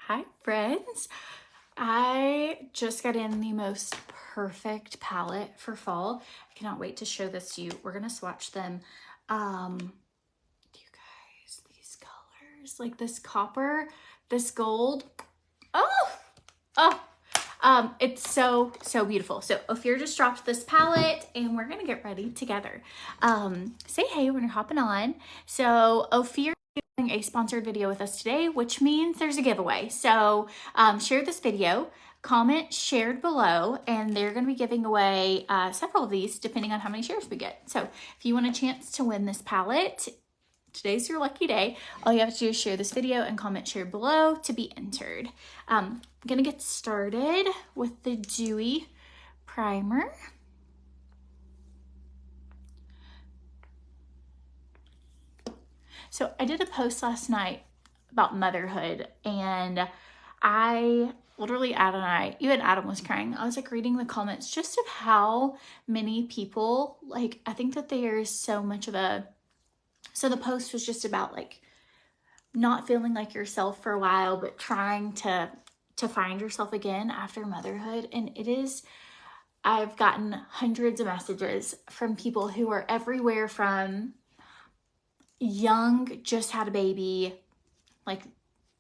Hi friends, I just got in the most perfect palette for fall. I cannot wait to show this to you. We're gonna swatch them. You guys, these colors, like this copper, this gold. It's so beautiful. So OFIR just dropped this palette and we're gonna get ready together. Say hey when you're hopping on. So OFIR doing a sponsored video with us today, which means there's a giveaway. So share this video, comment shared below, and they're going to be giving away several of these depending on how many shares we get. So if you want a chance to win this palette, today's your lucky day. All you have to do is share this video and comment shared below to be entered. I'm going to get started with the Dewy primer. So I did a post last night about motherhood, and I literally, even Adam was crying. I was like reading the comments just of how many people, like, I think that there's so much of so the post was just about like not feeling like yourself for a while, but trying to find yourself again after motherhood. And I've gotten hundreds of messages from people who are everywhere from young, just had a baby like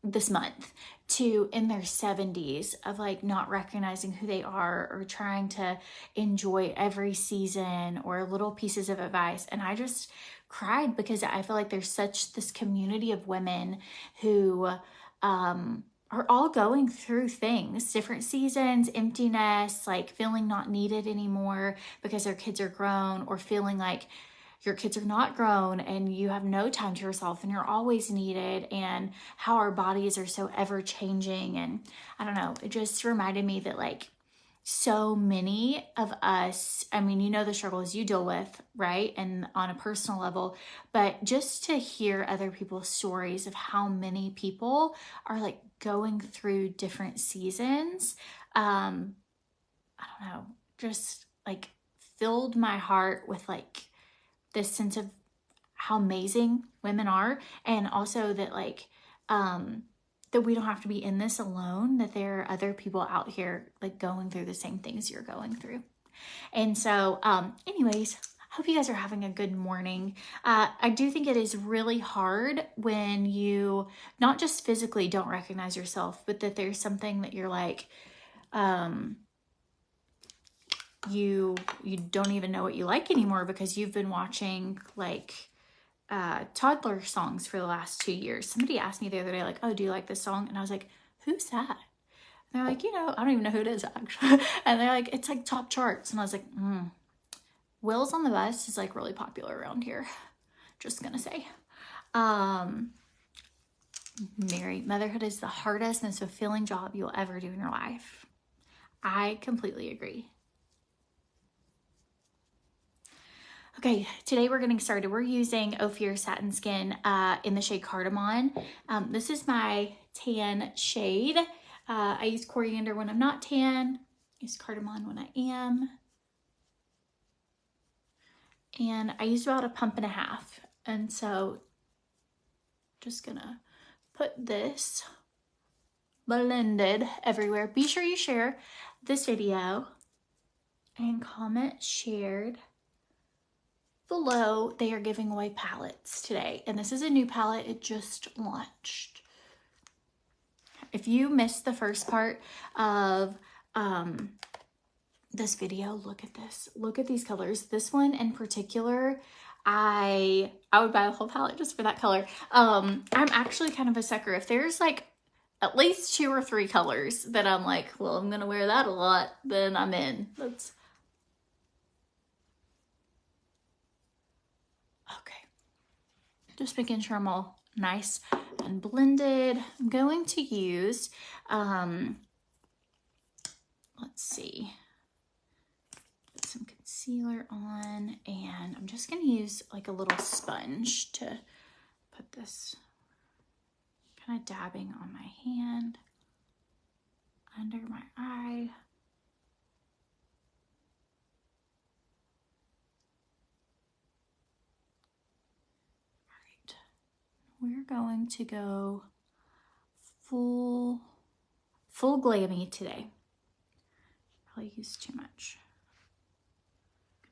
this month, to in their 70s of like not recognizing who they are or trying to enjoy every season or little pieces of advice. And I just cried because I feel like there's this community of women who are all going through things, different seasons, emptiness, like feeling not needed anymore because their kids are grown, or feeling like your kids are not grown and you have no time to yourself and you're always needed, and how our bodies are so ever changing. And I don't know, it just reminded me that like so many of us, I mean, you know, the struggles you deal with, right? And on a personal level, but just to hear other people's stories of how many people are like going through different seasons, I don't know, just like filled my heart with like this sense of how amazing women are, and also that like that we don't have to be in this alone, that there are other people out here like going through the same things you're going through. And so anyways, I hope you guys are having a good morning. I do think it is really hard when you not just physically don't recognize yourself, but that there's something that you're like you don't even know what you like anymore because you've been watching like toddler songs for the last 2 years. Somebody asked me the other day, like, oh, do you like this song? And I was like, who's that? And they're like, you know, I don't even know who it is actually. And they're like, it's like top charts. And I was like, Will's on the Bus is like really popular around here. Just gonna say. Mary, motherhood is the hardest and most fulfilling job you'll ever do in your life. I completely agree. Okay, today we're getting started. We're using OFIR Satin Skin in the shade Cardamon. This is my tan shade. I use coriander when I'm not tan. I use cardamom when I am. And I used about 1.5 pumps. And so just gonna put this blended everywhere. Be sure you share this video and comment shared below. They are giving away palettes today, and this is a new palette. It just launched. If you missed the first part of this video, look at this. Look at these colors. This one in particular, I would buy the whole palette just for that color. I'm actually kind of a sucker. If there's like at least 2 or 3 colors that I'm like, well, I'm gonna wear that a lot, then I'm in. That's okay. Just making sure I'm all nice and blended. I'm going to use, let's see, put some concealer on, and I'm just gonna use like a little sponge to put this, kind of dabbing on my hand, under my eye. We're going to go full full glammy today. Probably used too much.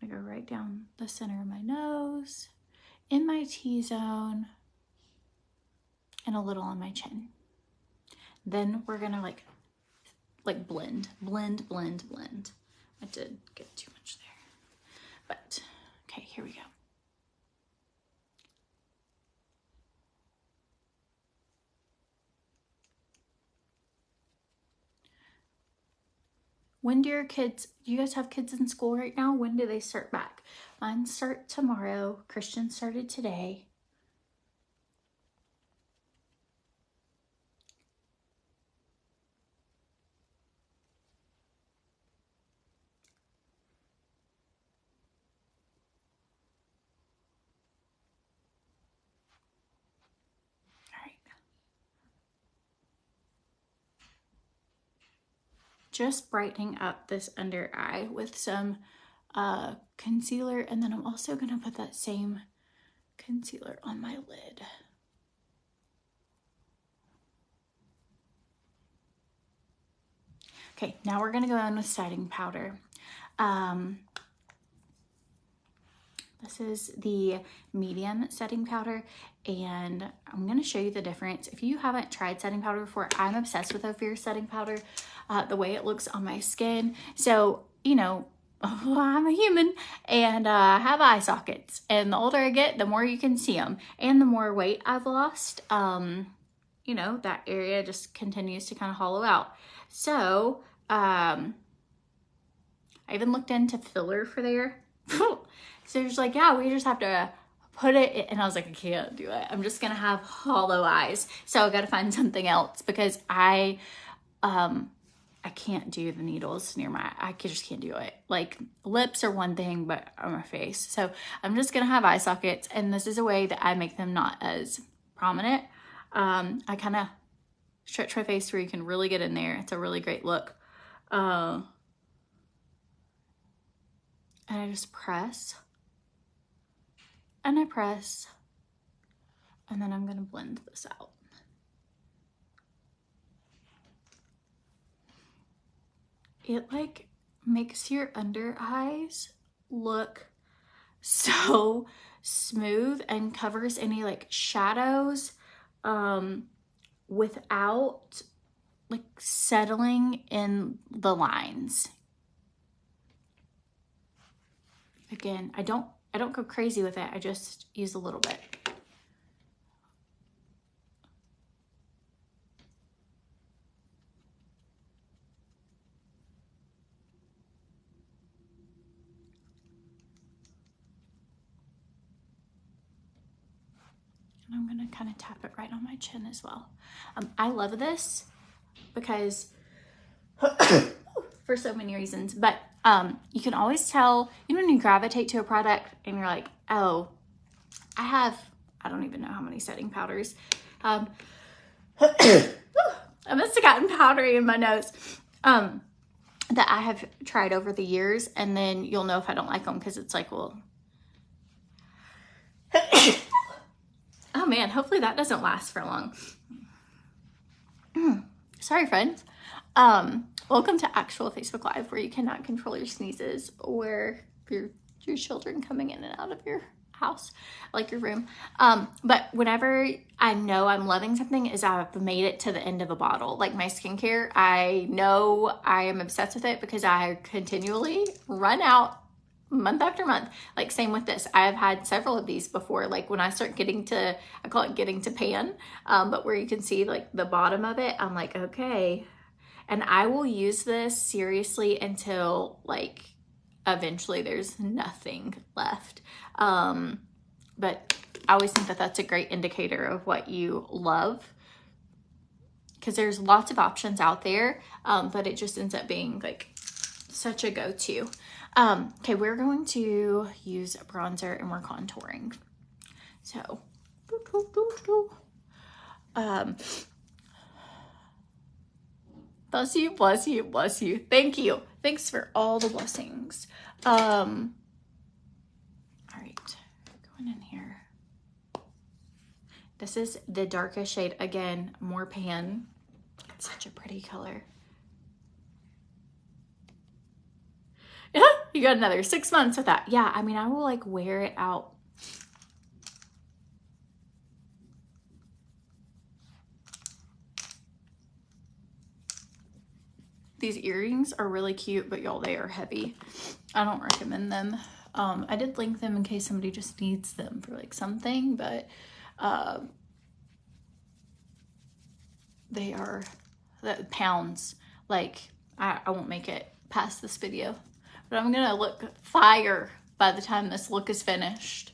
I'm gonna go right down the center of my nose, in my T-zone, and a little on my chin. Then we're gonna like blend. I did get too much there, but okay, here we go. When do your kids, you guys have kids in school right now? When do they start back? Mine start tomorrow. Christian started today. Just brightening up this under eye with some concealer, and then I'm also gonna put that same concealer on my lid. Okay, now we're gonna go in with setting powder. This is the medium setting powder, and I'm going to show you the difference. If you haven't tried setting powder before, I'm obsessed with OFIR setting powder, the way it looks on my skin. So, you know, I'm a human and have eye sockets, and the older I get, the more you can see them, and the more weight I've lost, you know, that area just continues to kind of hollow out. So, I even looked into filler for there. So you're just like, yeah, we just have to put it in. And I was like, I can't do it. I'm just gonna have hollow eyes. So I gotta find something else, because I can't do the needles near my, I just can't do it. Like, lips are one thing, but on my face. So I'm just gonna have eye sockets, and this is a way that I make them not as prominent. I kind of stretch my face where you can really get in there. It's a really great look. And I just press. And I press, and then I'm gonna blend this out. It like makes your under eyes look so smooth and covers any like shadows without like settling in the lines. Again, I don't go crazy with it. I just use a little bit. And I'm gonna kind of tap it right on my chin as well. I love this because for so many reasons, but you can always tell, you know, when you gravitate to a product and you're like, oh, I don't even know how many setting powders. I must have gotten powdery in my nose that I have tried over the years, and then you'll know if I don't like them, because it's like, well, oh man, hopefully that doesn't last for long. Sorry, friends. Welcome to actual Facebook Live, where you cannot control your sneezes or your children coming in and out of your house, like your room. But whenever I know I'm loving something is I've made it to the end of a bottle. Like my skincare, I know I am obsessed with it because I continually run out month after month. Like same with this. I've had several of these before. Like when I start getting to, I call it getting to pan, but where you can see like the bottom of it, I'm like, okay. And I will use this seriously until like eventually there's nothing left. But I always think that that's a great indicator of what you love, because there's lots of options out there, but it just ends up being like such a go-to. Okay, we're going to use a bronzer and we're contouring. So, bless you, bless you, bless you. Thank you. Thanks for all the blessings. All right, going in here. This is the darkest shade. Again, more pan. It's such a pretty color. You got another 6 months with that. Yeah, I mean, I will like wear it out. These earrings are really cute, but y'all, they are heavy. I don't recommend them. I did link them in case somebody just needs them for like something, but they are pounds. Like, I won't make it past this video, but I'm gonna look fire by the time this look is finished.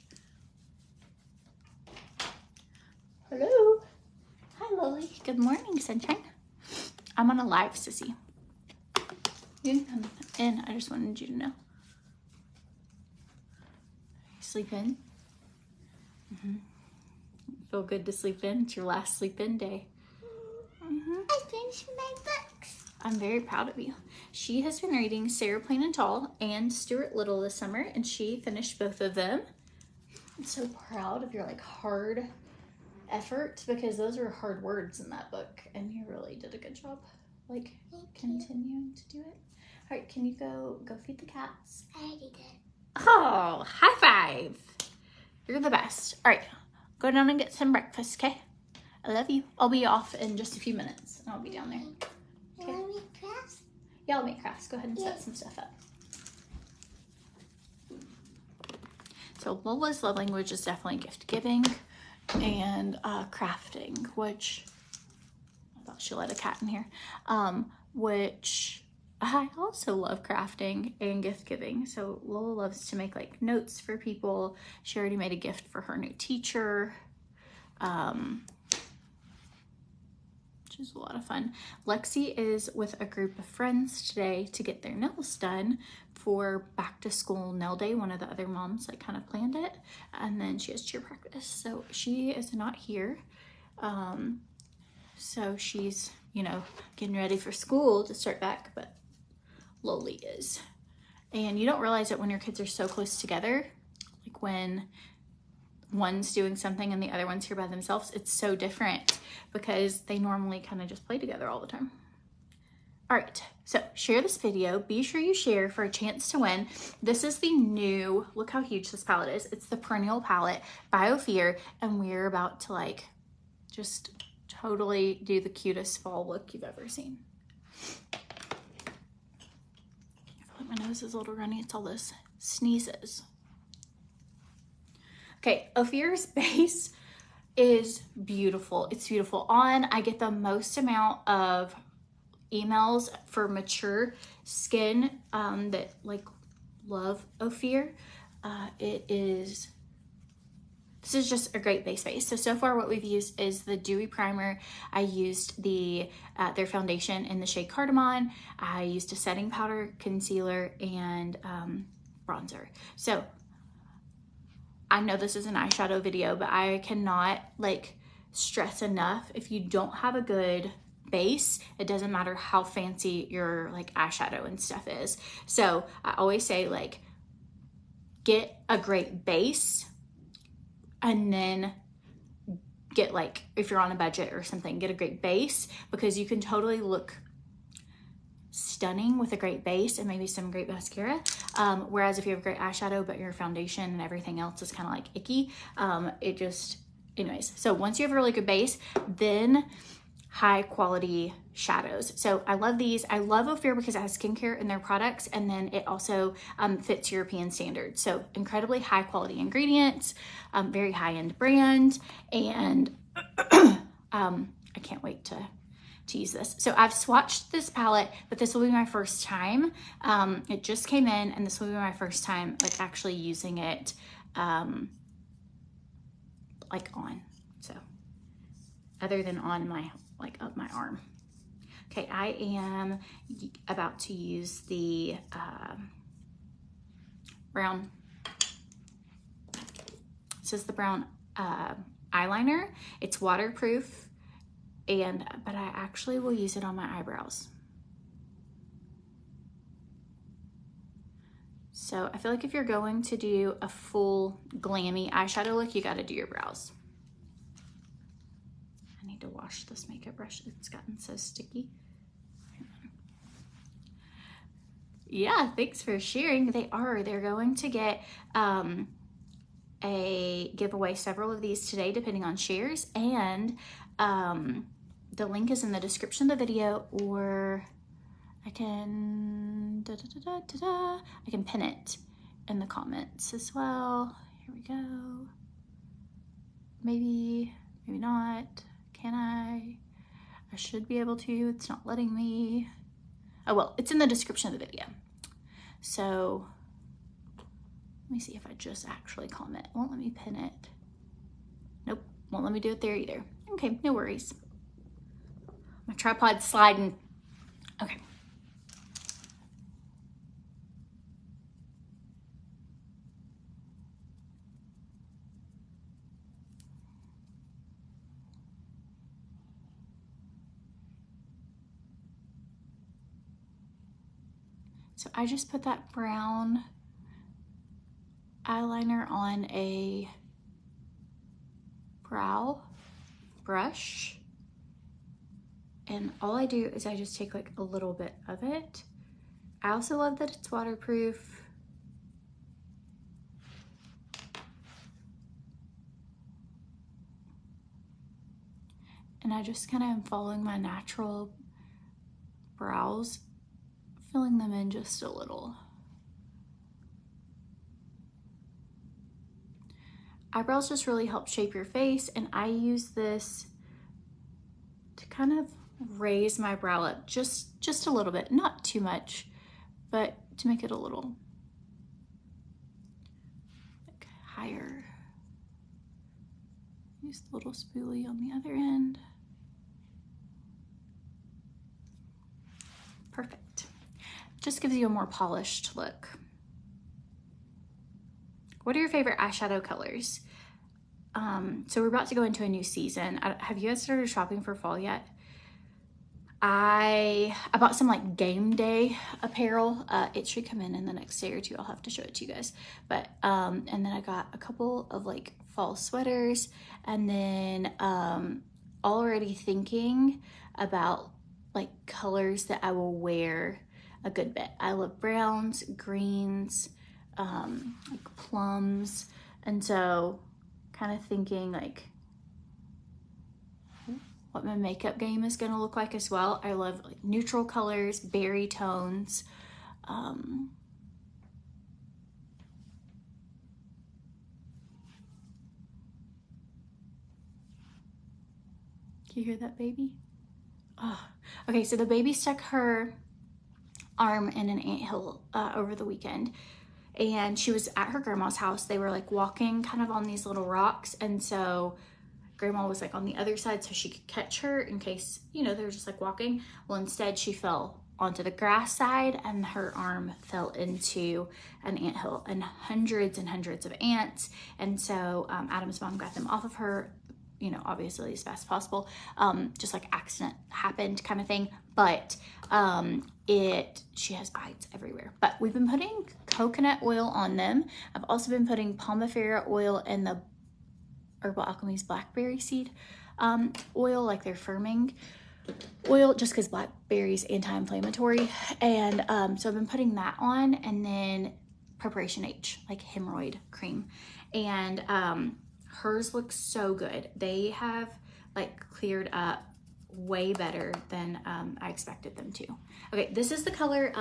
Hello. Hi, Lily. Good morning, sunshine. I'm on a live, sissy. You can come in. I just wanted you to know. Sleep in. Feel good to sleep in. It's your last sleep in day. I finished my books. I'm very proud of you. She has been reading Sarah Plain and Tall and Stuart Little this summer, and she finished both of them. I'm so proud of your like hard effort, because those were hard words in that book, and you really did a good job like continuing to do it. All right, can you go feed the cats? I already did. Oh, high five. You're the best. All right, go down and get some breakfast, okay? I love you. I'll be off in just a few minutes, and I'll be down there. Okay. You want to make crafts? Yeah, I'll make crafts. Go ahead and set some stuff up. So Lola's love language is definitely gift giving and crafting, which I thought she let a cat in here, which I also love crafting and gift giving. So Lola loves to make like notes for people. She already made a gift for her new teacher, which is a lot of fun. Lexi is with a group of friends today to get their nails done for back to school nail day. One of the other moms like kind of planned it, and then she has cheer practice, so she is not here. So she's, you know, getting ready for school to start back, but Loli is. And you don't realize it when your kids are so close together, like when one's doing something and the other one's here by themselves, it's so different because they normally kind of just play together all the time. All right, so share this video. Be sure you share for a chance to win. This is the new, look how huge this palette is. It's the Perennial palette by OFIR, and we're about to like just totally do the cutest fall look you've ever seen. I feel like my nose is a little runny. It's all those sneezes. Okay, OFIR's base is beautiful. It's beautiful on. I get the most amount of emails for mature skin that like love OFIR. This is just a great base. So far what we've used is the Dewy primer. I used their foundation in the shade Cardamon. I used a setting powder, concealer, and bronzer. So I know this is an eyeshadow video, but I cannot like stress enough, if you don't have a good base, it doesn't matter how fancy your like eyeshadow and stuff is. So I always say like get a great base, and then get like, if you're on a budget or something, get a great base, because you can totally look stunning with a great base and maybe some great mascara. Whereas if you have great eyeshadow but your foundation and everything else is kind of like icky, it just, anyways. So once you have a really good base, then high quality shadows. So I love these. I love OFIR because it has skincare in their products, and then it also fits European standards. So incredibly high quality ingredients, very high end brand, and I can't wait to use this. So I've swatched this palette, but this will be my first time. It just came in, and this will be my first time like actually using it like on. So other than on my like up my arm. Okay, I am about to use the brown. This is the brown eyeliner. It's waterproof, but I actually will use it on my eyebrows. So I feel like if you're going to do a full glammy eyeshadow look, you got to do your brows. I need need to wash this makeup brush. It's gotten so sticky. Yeah, thanks for sharing. They're going to get a giveaway, several of these today, depending on shares. And the link is in the description of the video, or I can, I can pin it in the comments as well. Here we go. Maybe not. Can I? I should be able to. It's not letting me. Oh, well, it's in the description of the video. So let me see if I just actually comment. It won't let me pin it. Nope, won't let me do it there either. Okay, no worries. My tripod's sliding. Okay. So I just put that brown eyeliner on a brow brush. And all I do is I just take like a little bit of it. I also love that it's waterproof. And I just kind of am following my natural brows, filling them in just a little. Eyebrows just really help shape your face, and I use this to kind of raise my brow up just a little bit, not too much, but to make it a little like higher. Use the little spoolie on the other end. Perfect. Just gives you a more polished look. What are your favorite eyeshadow colors? So we're about to go into a new season. Have you guys started shopping for fall yet? I bought some like game day apparel. It should come in the next day or two. I'll have to show it to you guys. But and then I got a couple of like fall sweaters, and then already thinking about like colors that I will wear a good bit. I love browns, greens, like plums, and so kind of thinking like what my makeup game is going to look like as well. I love like neutral colors, berry tones. Can you hear that baby? Oh, okay, so the baby stuck her arm in an anthill over the weekend, and she was at her grandma's house. They were like walking kind of on these little rocks, and so grandma was like on the other side so she could catch her in case, you know, they were just like walking. Well, instead she fell onto the grass side and her arm fell into an anthill and hundreds of ants. And so Adam's mom got them off of her, you know, obviously as fast as possible. Just like accident happened kind of thing. But she has bites everywhere. But we've been putting coconut oil on them. I've also been putting POMIFERA oil and the Herbal Alchemy's blackberry seed oil, like their firming oil, just because blackberry's anti-inflammatory. And so I've been putting that on, and then Preparation H, like hemorrhoid cream. And hers looks so good. They have like cleared up way better than I expected them to. Okay, this is the color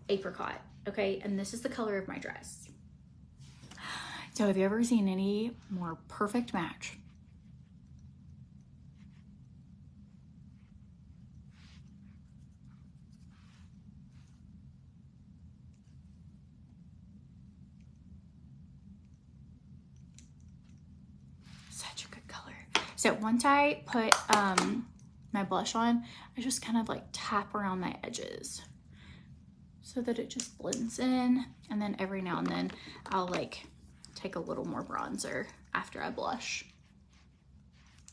Apricot, okay? And this is the color of my dress. So have you ever seen any more perfect match? Such a good color. So once I put my blush on, I just kind of like tap around my edges so that it just blends in. And then every now and then I'll like take a little more bronzer after I blush.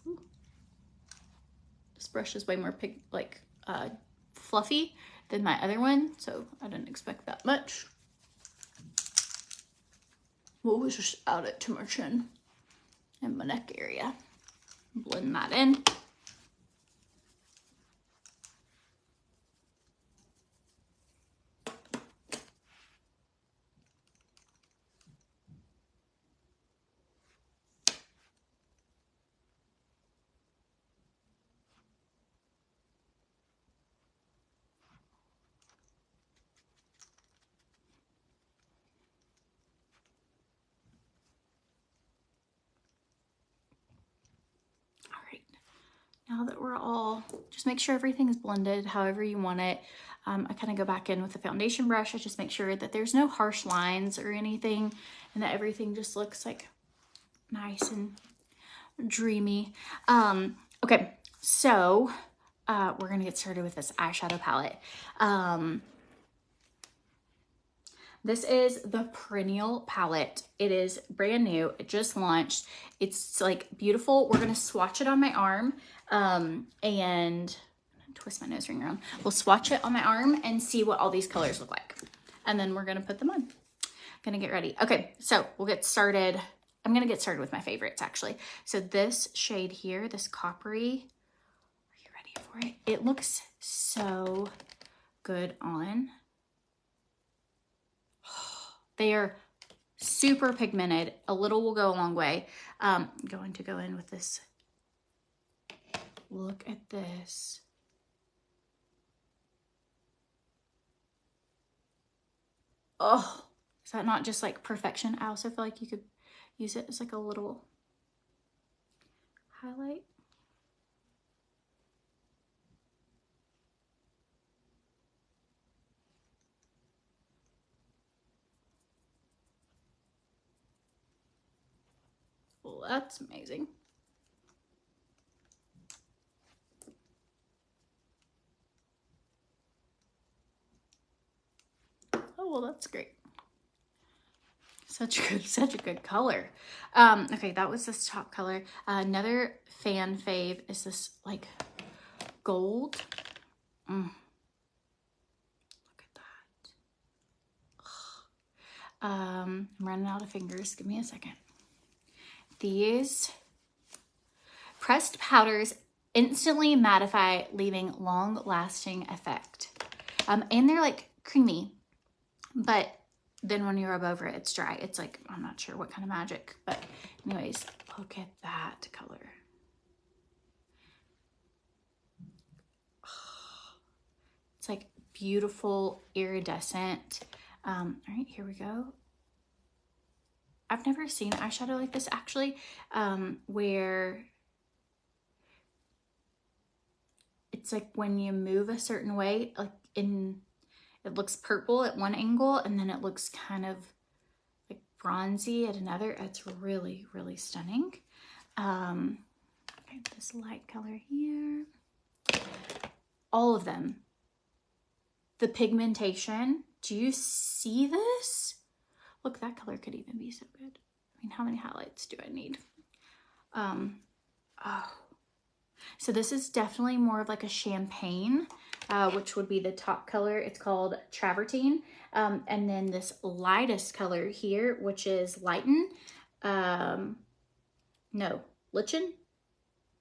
Ooh. This brush is way more fluffy than my other one, so I didn't expect that much. We'll just add it to my chin and my neck area. Blend that in. now that we're all, just make sure everything is blended however you want it. I kind of go back in with the foundation brush. I just make sure that there's no harsh lines or anything and that everything just looks like nice and dreamy. Okay, so we're gonna get started with this eyeshadow palette. This is the Perennial palette. It is brand new. It just launched. It's like beautiful. We're gonna swatch it on my arm and twist my nose ring around. We'll swatch it on my arm and see what all these colors look like. And then we're gonna put them on. Gonna get ready. Okay, so we'll get started. I'm gonna get started with my favorites actually. So this shade here, this coppery, are you ready for it? It looks so good on. They are super pigmented. A little will go a long way. I'm going to go in with this. Look at this. Oh, is that not just like perfection? I also feel like you could use it as like a little highlight. Well, that's amazing. Oh, well, that's great. Such a good color. Okay, that was this top color. Another fan fave is this like gold. Look at that. I'm running out of fingers. Give me a second. These pressed powders instantly mattify, leaving long-lasting effect. And they're like creamy, but then when you rub over it, it's dry. It's like, I'm not sure what kind of magic, but anyways, look at that color. It's like beautiful, iridescent. All right, here we go. I've never seen eyeshadow like this actually, where it's like when you move a certain way, like it looks purple at one angle and then it looks kind of like bronzy at another. It's really, really stunning. Okay, this light color here. All of them. The pigmentation. Do you see this? Look, that color could even be so good. I mean, how many highlights do I need? Oh. So this is definitely more of like a champagne, which would be the top color. It's called Travertine. And then this lightest color here, which is Lighten. No, Lichen?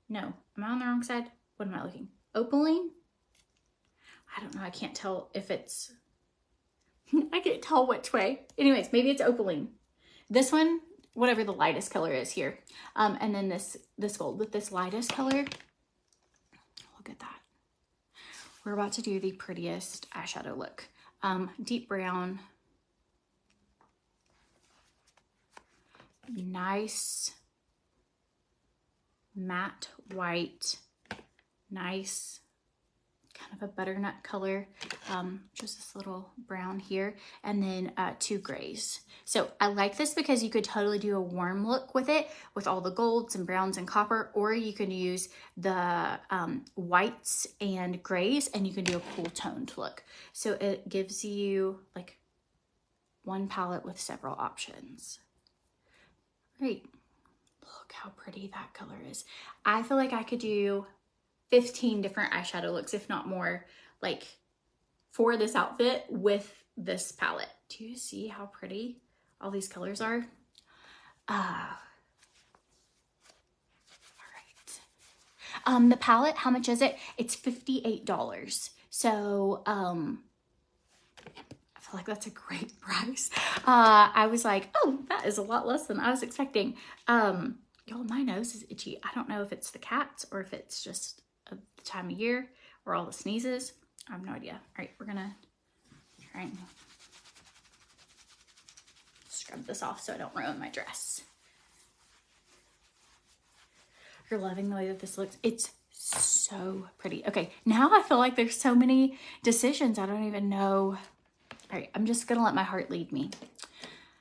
No, am I on the wrong side? What am I looking? Opaline? I don't know. I can't tell if it's... I can't tell which way. Anyways, maybe it's Opaline. This one, whatever the lightest color is here. And then this gold with this lightest color. Look at that. We're about to do the prettiest eyeshadow look. Deep brown. Nice matte white. Nice kind of a butternut color, just this little brown here, and then 2 grays. So I like this because you could totally do a warm look with it, with all the golds and browns and copper, or you can use the whites and grays and you can do a cool toned look. So it gives you like one palette with several options. Great. Look how pretty that color is. I feel like I could do 15 different eyeshadow looks, if not more, like for this outfit with this palette. Do you see how pretty all these colors are? All right. The palette, how much is it? It's $58. So, I feel like that's a great price. I was like, oh, that is a lot less than I was expecting. Y'all, my nose is itchy. I don't know if it's the cats or if it's just the time of year or all the sneezes. I have no idea. All right, we're gonna try and scrub this off so I don't ruin my dress. You're loving the way that this looks. It's So pretty. Okay, now I feel like there's so many decisions. I don't even know. All right, I'm just gonna let my heart lead me.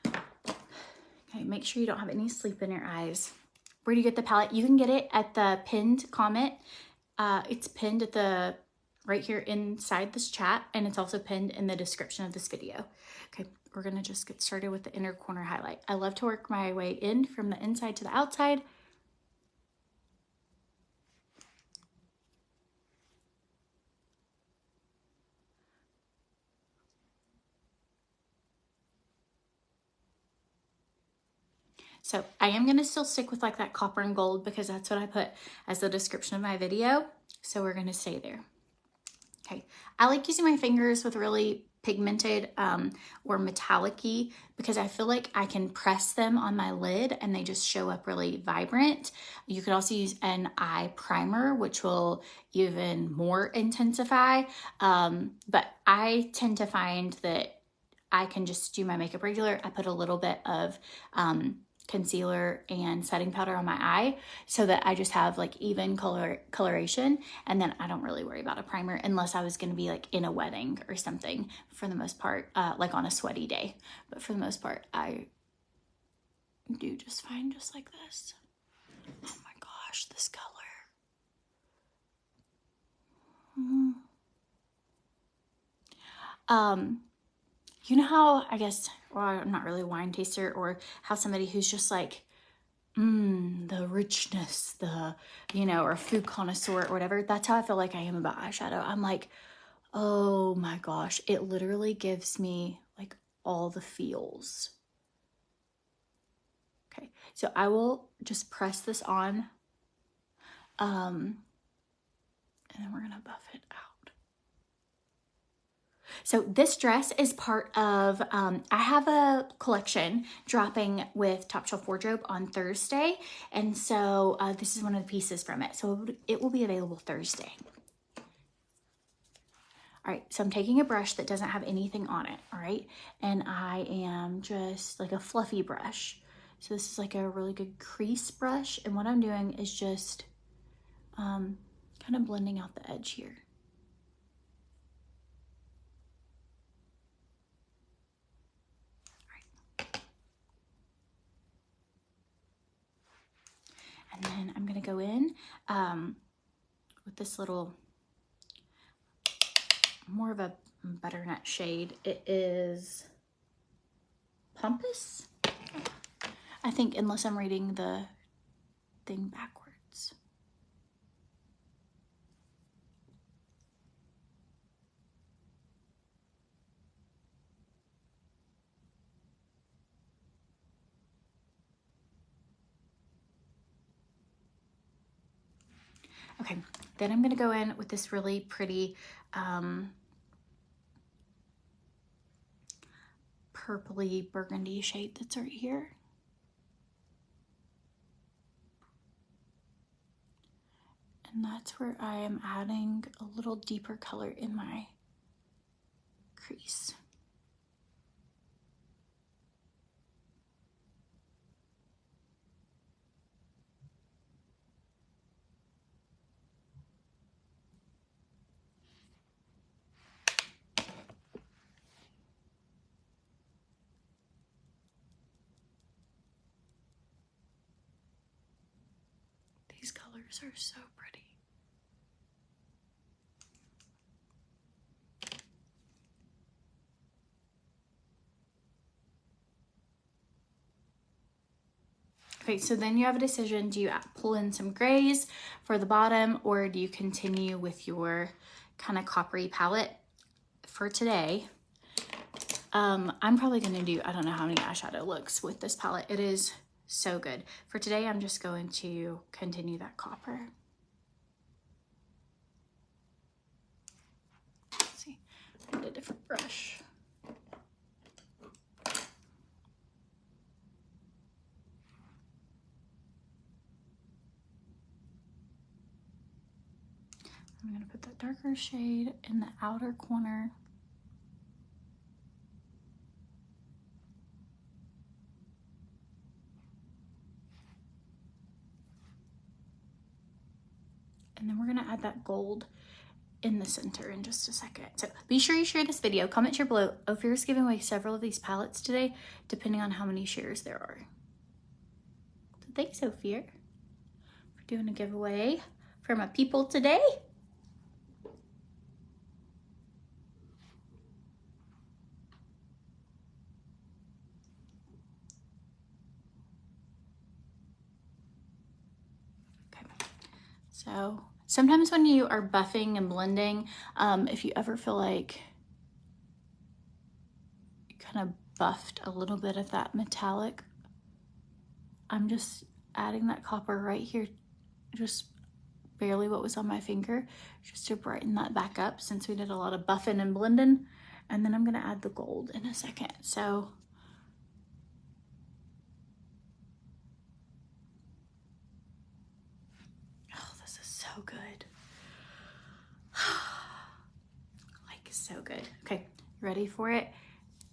Okay, make sure you don't have any sleep in your eyes. Where do you get the palette? You can get it at the pinned comment. It's pinned at the right here inside this chat, and it's also pinned in the description of this video. Okay, we're gonna just get started with the inner corner highlight. I love to work my way in from the inside to the outside. So I am gonna still stick with like that copper and gold because that's what I put as the description of my video. So we're gonna stay there. Okay, I like using my fingers with really pigmented or metallic-y because I feel like I can press them on my lid and they just show up really vibrant. You could also use an eye primer, which will even more intensify. But I tend to find that I can just do my makeup regular. I put a little bit of concealer and setting powder on my eye so that I just have like even coloration, and then I don't really worry about a primer unless I was going to be like in a wedding or something, for the most part, like on a sweaty day. But for the most part, I do just fine just like this. Oh my gosh, this color. You know how, I guess, well, I'm not really a wine taster, or how somebody who's just like, the richness, the, you know, or food connoisseur or whatever. That's how I feel like I am about eyeshadow. I'm like, oh my gosh, it literally gives me like all the feels. Okay, so I will just press this on, and then we're gonna buff it out. So this dress is part of, I have a collection dropping with Top Shelf Wardrobe on Thursday. And so this is one of the pieces from it. So it will be available Thursday. All right, so I'm taking a brush that doesn't have anything on it, all right? And I am just like a fluffy brush. So this is like a really good crease brush. And what I'm doing is just kind of blending out the edge here. And then I'm gonna go in with this little, more of a butternut shade. It is Pompous, I think, unless I'm reading the thing backwards. Okay, then I'm gonna go in with this really pretty purpley burgundy shade that's right here. And that's where I am adding a little deeper color in my crease. These colors are so pretty. Okay, so then you have a decision. Do you pull in some grays for the bottom, or do you continue with your kind of coppery palette? For today, I'm probably gonna do, I don't know how many eyeshadow looks with this palette. It is so good. For today, I'm just going to continue that copper. Let's see, I need a different brush. I'm gonna put that darker shade in the outer corner. And then we're gonna add that gold in the center in just a second. So be sure you share this video. Comment share below. OFIR is giving away several of these palettes today, depending on how many shares there are. So thanks, OFIR, for doing a giveaway for my people today. Okay. So sometimes when you are buffing and blending, if you ever feel like you kind of buffed a little bit of that metallic, I'm just adding that copper right here, just barely what was on my finger, just to brighten that back up since we did a lot of buffing and blending. And then I'm gonna add the gold in a second. So oh, this is so good. Like so good. Okay, ready for it?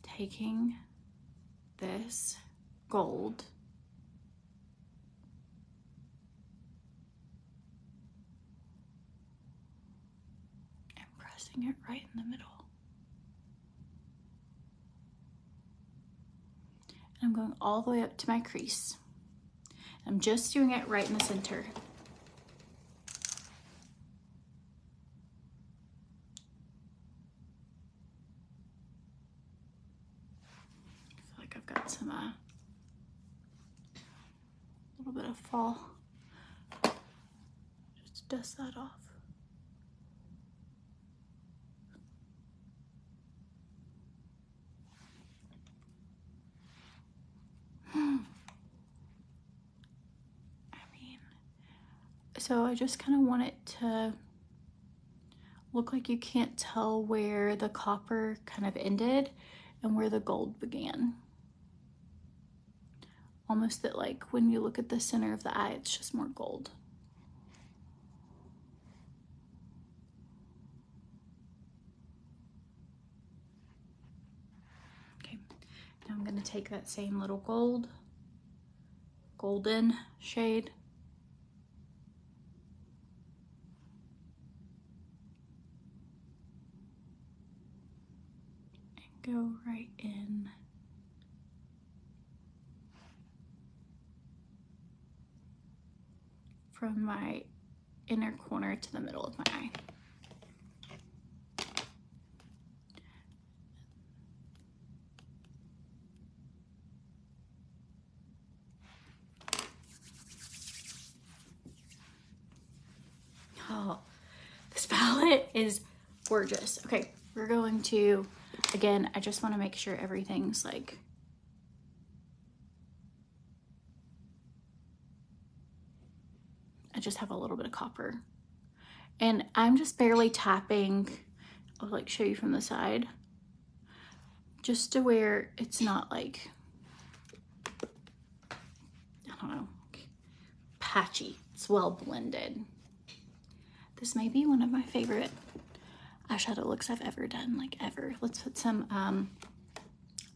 Taking this gold and pressing it right in the middle. And I'm going all the way up to my crease. I'm just doing it right in the center. I feel like I've got some a little bit of fall. Just dust that off. So I just kind of want it to look like you can't tell where the copper kind of ended and where the gold began. Almost that like when you look at the center of the eye, it's just more gold. Okay, now I'm gonna take that same little golden shade, go right in from my inner corner to the middle of my eye. Oh, this palette is gorgeous. Okay, we're going to, again, I just want to make sure everything's like I just have a little bit of copper. And I'm just barely tapping, I'll like show you from the side, just to where it's not like, I don't know, patchy. It's well blended. This may be one of my favorite eyeshadow looks I've ever done, like ever. Let's put some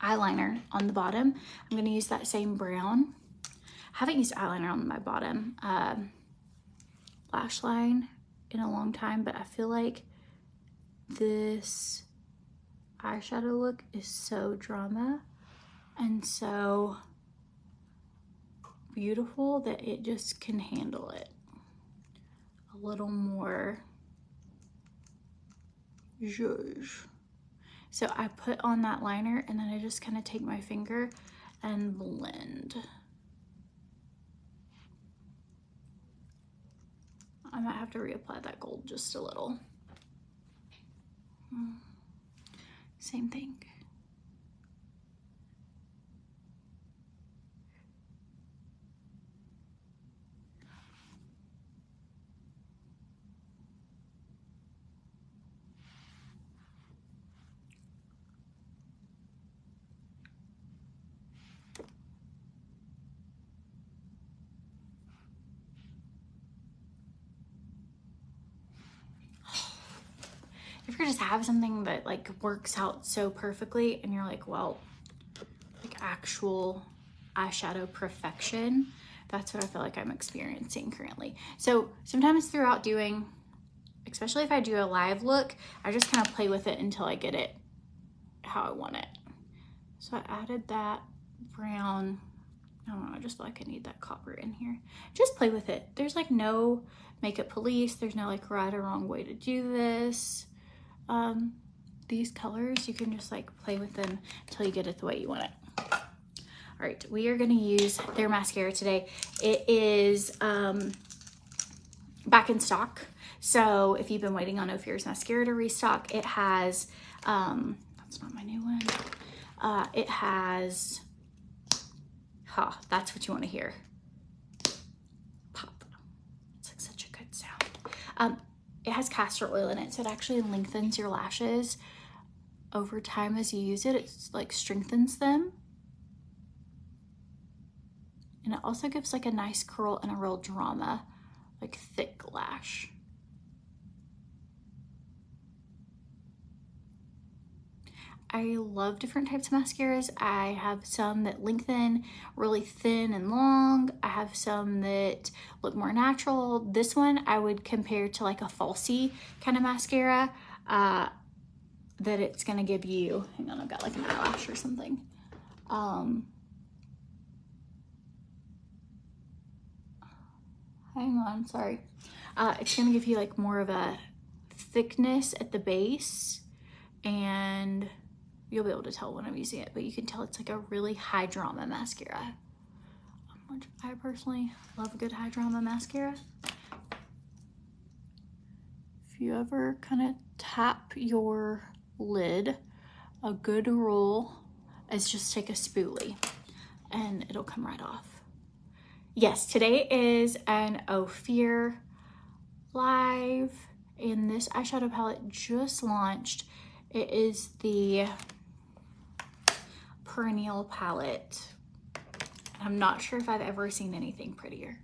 eyeliner on the bottom. I'm gonna use that same brown. I haven't used eyeliner on my bottom lash line in a long time, but I feel like this eyeshadow look is so drama and so beautiful that it just can handle it a little more zhuzh. So I put on that liner and then I just kind of take my finger and blend. I might have to reapply that gold just a little. Same thing. If you just have something that like works out so perfectly and you're like, well, like actual eyeshadow perfection, That's what I feel like I'm experiencing currently. So sometimes throughout doing, especially if I do a live look, I just kind of play with it until I get it how I want it. So I added that brown. I don't know, I just feel like I need that copper in here. Just play with it. There's like no makeup police. There's no like right or wrong way to do this. These colors, you can just like play with them until you get it the way you want it. All right, we are gonna use their mascara today. It is back in stock. So if you've been waiting on OFIR's mascara to restock, it has, that's not my new one. It has, that's what you want to hear. Pop. It's like such a good sound. It has castor oil in it, so it actually lengthens your lashes over time as you use it. It's like strengthens them. And it also gives like a nice curl and a real drama, like thick lash. I love different types of mascaras. I have some that lengthen really thin and long. I have some that look more natural. This one I would compare to like a falsie kind of mascara that it's gonna give you, hang on, I've got like an eyelash or something. Hang on, sorry. It's gonna give you like more of a thickness at the base, and you'll be able to tell when I'm using it, but you can tell it's like a really high drama mascara, which I personally love a good high drama mascara. If you ever kind of tap your lid, a good rule is just take a spoolie and it'll come right off. Yes, today is an OFIR live, and this eyeshadow palette just launched. It is the Perennial palette. I'm not sure if I've ever seen anything prettier.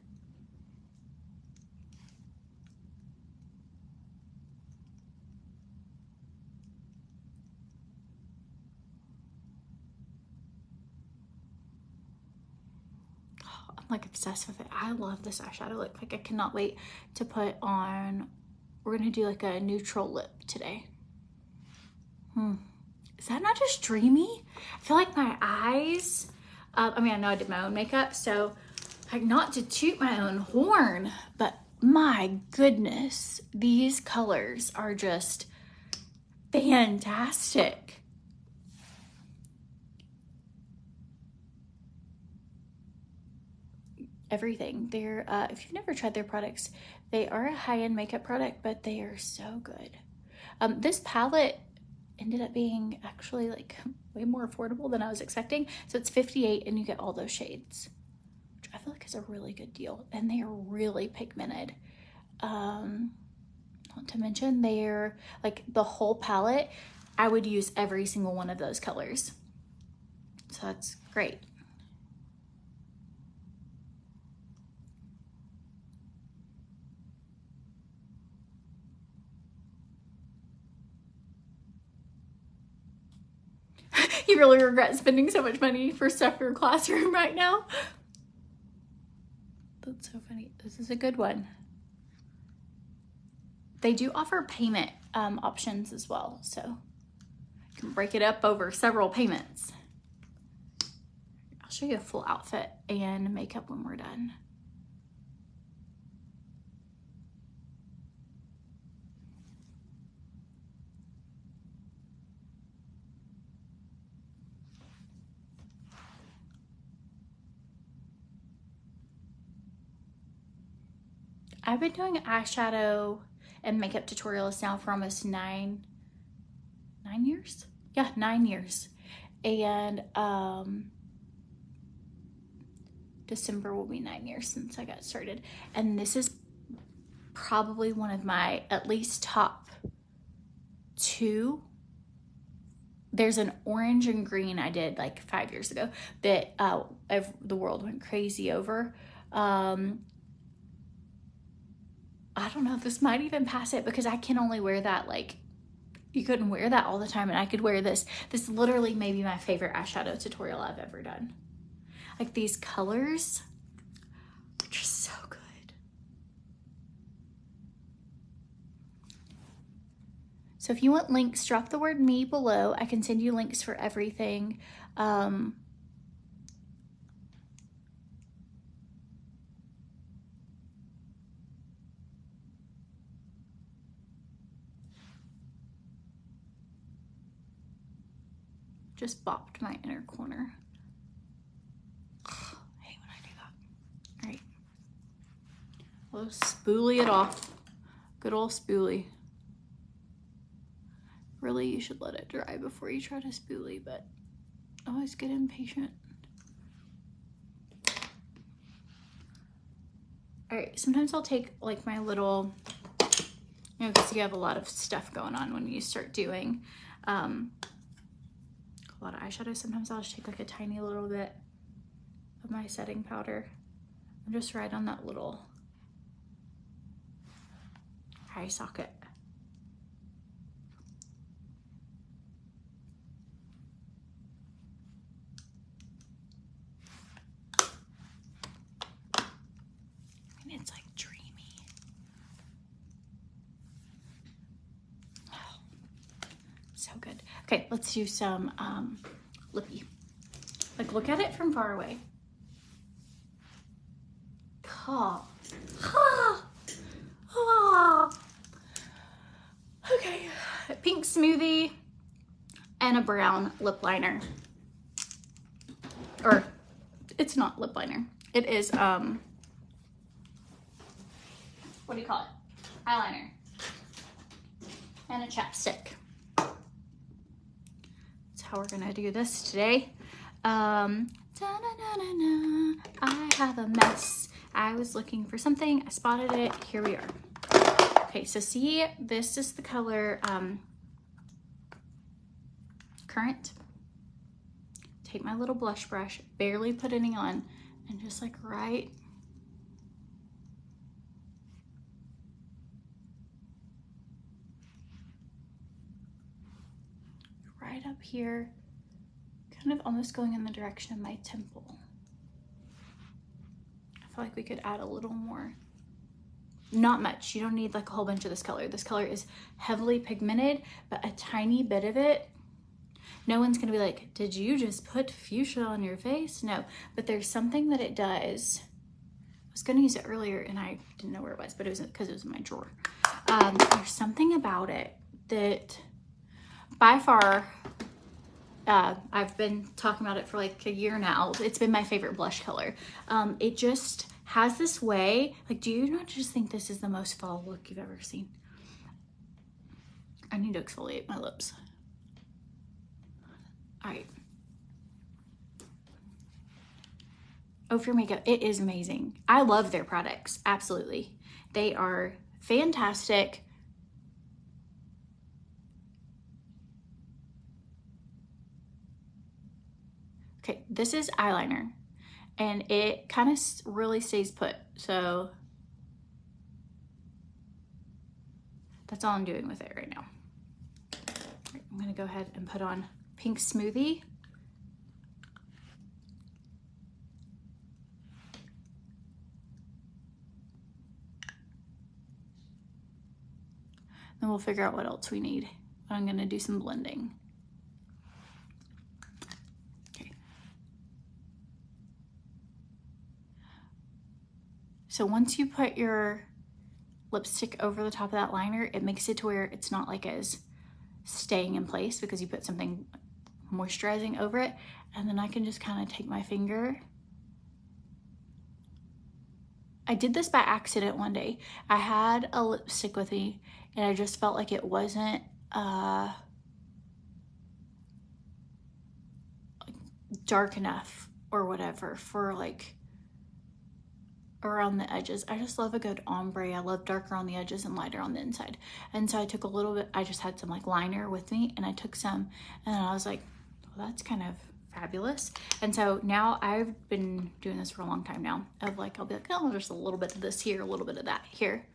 Oh, I'm like obsessed with it. I love this eyeshadow look. Like I cannot wait to put on, we're gonna do like a neutral lip today. Is that not just dreamy? I feel like my eyes, I mean, I know I did my own makeup, so like not to toot my own horn, but my goodness, these colors are just fantastic. Everything. They're, if you've never tried their products, they are a high-end makeup product, but they are so good. This palette ended up being actually like way more affordable than I was expecting. So it's $58 and you get all those shades, which I feel like is a really good deal. And they are really pigmented. Not to mention they're like the whole palette. I would use every single one of those colors. So that's great. You really regret spending so much money for stuff for your classroom right now. That's so funny. This is a good one. They do offer payment options as well, so you can break it up over several payments. I'll show you a full outfit and makeup when we're done. I've been doing eyeshadow and makeup tutorials now for almost 9 years? Yeah, 9 years. And December will be 9 years since I got started. And this is probably one of my at least top 2. There's an orange and green I did like 5 years ago that the world went crazy over. I don't know if this might even pass it because I can only wear that, like, you couldn't wear that all the time, and I could wear this. This literally may be my favorite eyeshadow tutorial I've ever done. Like these colors Just so good. So if you want links, drop the word me below. I can send you links for everything. Just bopped my inner corner. I hate when I do that. All right. We'll spoolie it off. Good old spoolie. Really, you should let it dry before you try to spoolie, but I always get impatient. All right, sometimes I'll take like my little, you know, because you have a lot of stuff going on when you start doing a lot of eyeshadow. Sometimes I'll just take like a tiny little bit of my setting powder and just right on that little eye socket. And it's like dreamy. Oh, so good. Okay, let's do some lippy. Like, look at it from far away. Oh. Oh. Oh. Okay, pink Smoothie and a brown lip liner. Or, it's not lip liner. It is, what do you call it? Eyeliner. And a chapstick. That's how we're gonna do this today. I have a mess. I was looking for something, I spotted it, here we are. Okay, so see, this is the color Currant. Take my little blush brush, barely put any on, and just like right up here, kind of almost going in the direction of my temple. I feel like we could add a little more. Not much. You don't need like a whole bunch of this color. This color is heavily pigmented, but a tiny bit of it. No one's gonna be like, did you just put fuchsia on your face? No, but there's something that it does. I was gonna use it earlier and I didn't know where it was, but it was because it was in my drawer. There's something about it that by far, I've been talking about it for like a year now. It's been my favorite blush color. It just has this way, like, do you not just think this is the most fall look you've ever seen? I need to exfoliate my lips. All right. OFIR makeup, it is amazing. I love their products, absolutely. They are fantastic. Okay, this is eyeliner and it kind of really stays put. So that's all I'm doing with it right now. Right, I'm gonna go ahead and put on pink Smoothie. Then we'll figure out what else we need. I'm gonna do some blending. So once you put your lipstick over the top of that liner, it makes it to where it's not like as staying in place because you put something moisturizing over it. And then I can just kind of take my finger. I did this by accident one day. I had a lipstick with me and I just felt like it wasn't dark enough or whatever for like around the edges. I just love a good ombre. I love darker on the edges and lighter on the inside. And so I took a little bit, I just had some like liner with me and I took some and I was like, well, that's kind of fabulous. And so now I've been doing this for a long time now of like, I'll be like, oh, there's a little bit of this here, a little bit of that here.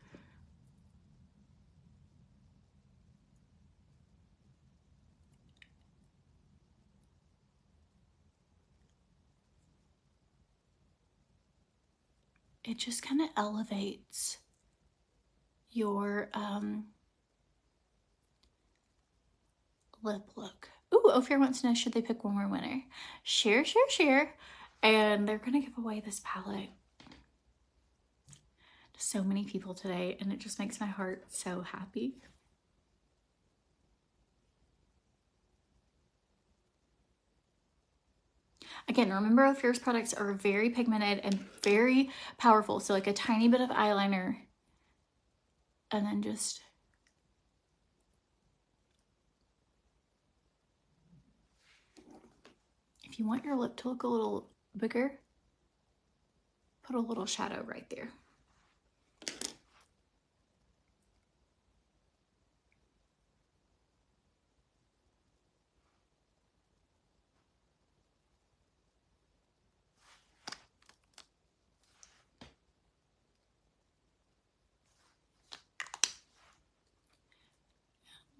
it just kind of elevates your lip look. Ooh, OFIR wants to know, should they pick one more winner? Share, share, share. And they're gonna give away this palette to so many people today, and it just makes my heart so happy. Again, remember OFIR's products are very pigmented and very powerful. So like a tiny bit of eyeliner and then just if you want your lip to look a little bigger, put a little shadow right there.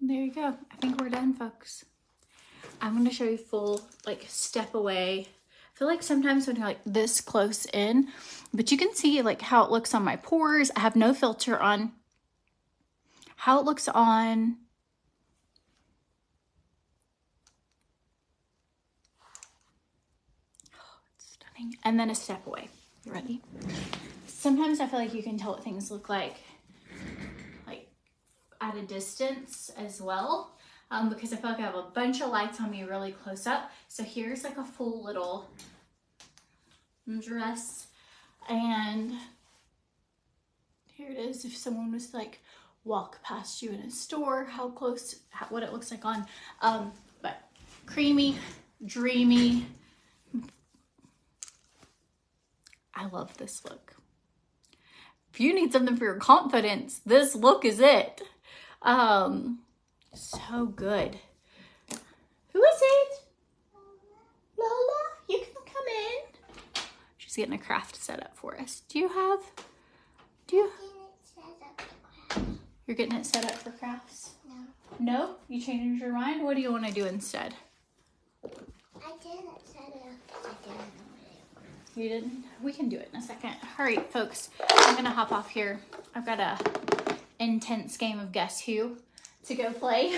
There you go. I think we're done, folks. I'm going to show you full, like, step away. I feel like sometimes when you're like this close in, but you can see like how it looks on my pores. I have no filter on. How it looks on. Oh, it's stunning. And then a step away. You ready? Sometimes I feel like you can tell what things look like at a distance as well, because I feel like I have a bunch of lights on me really close up. So here's like a full little dress, and here it is if someone was like walk past you in a store, how close, what it looks like on. But creamy, dreamy. I love this look. If you need something for your confidence, this look is it. So good. Who is it? Lola, you can come in. She's getting a craft set up for us. You're getting it set up for crafts? No. No? You changed your mind? What do you want to do instead? I didn't set it up. I didn't know it. You didn't? We can do it in a second. All right, folks, I'm gonna hop off here. I've got a intense game of Guess Who to go play.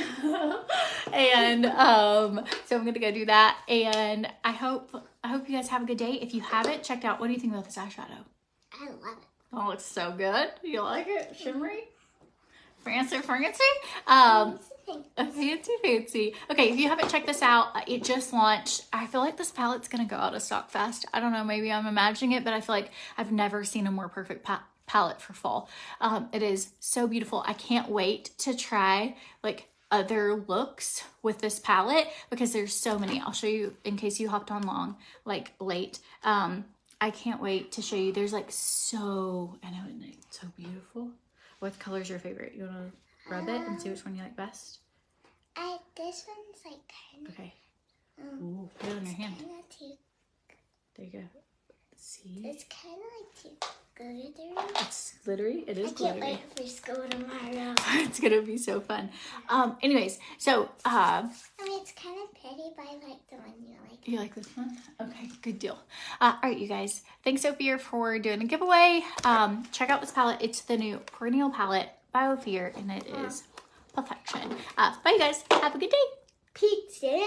And so I'm gonna go do that. And I hope you guys have a good day. If you haven't checked out, what do you think about this eyeshadow? I love it. Oh, it looks so good. You like it? Shimmery? Fancy? Fancy. Okay, if you haven't checked this out, it just launched. I feel like this palette's gonna go out of stock fast. I don't know, maybe I'm imagining it, but I feel like I've never seen a more perfect palette for fall. It is so beautiful. I can't wait to try like other looks with this palette because there's so many. I'll show you in case you hopped on late. I can't wait to show you. There's like so, I know, it's so beautiful. What color is your favorite? You want to rub it and see which one you like best? This one's like kind of. Okay. Ooh, put it on your hand. Too, there you go. See? it's kind of like too glittery. It's glittery. It is glittery. I can't wait for school tomorrow. It's gonna be so fun. Anyways, so I mean, it's kind of pretty, but I like the one you like. you like this one? Okay, good deal. All right, you guys. Thanks, OFIR, for doing a giveaway. Check out this palette. It's the new Perennial palette by OFIR, and it is perfection. Bye, you guys. Have a good day. Pizza.